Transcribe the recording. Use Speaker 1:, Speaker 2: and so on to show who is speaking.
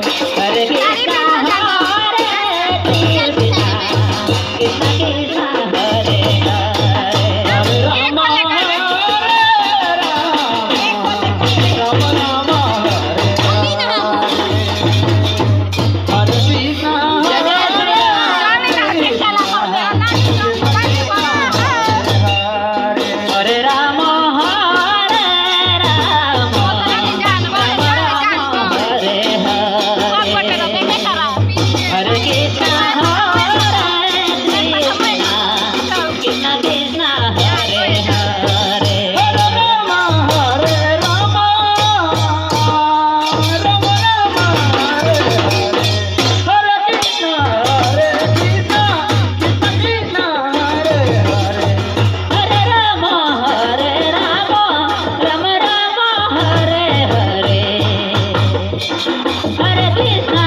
Speaker 1: Hare Krishna, Hare Krishna, Krishna Krishna, Hare Hare, Hare Rama, Hare Rama, Rama Rama, Hare Krishna, Hare Rama, Hare Rama, Rama Hare Hare, Hare Krishna, Hare Krishna, Krishna Krishna, Hare Hare, Hare Rama, Hare Rama, Rama Rama, Hare Hare, Hare Krishna, Hare Krishna, Krishna Krishna, Hare Hare, Hare Rama, Hare Rama, Rama Rama, Hare Hare, Hare Krishna,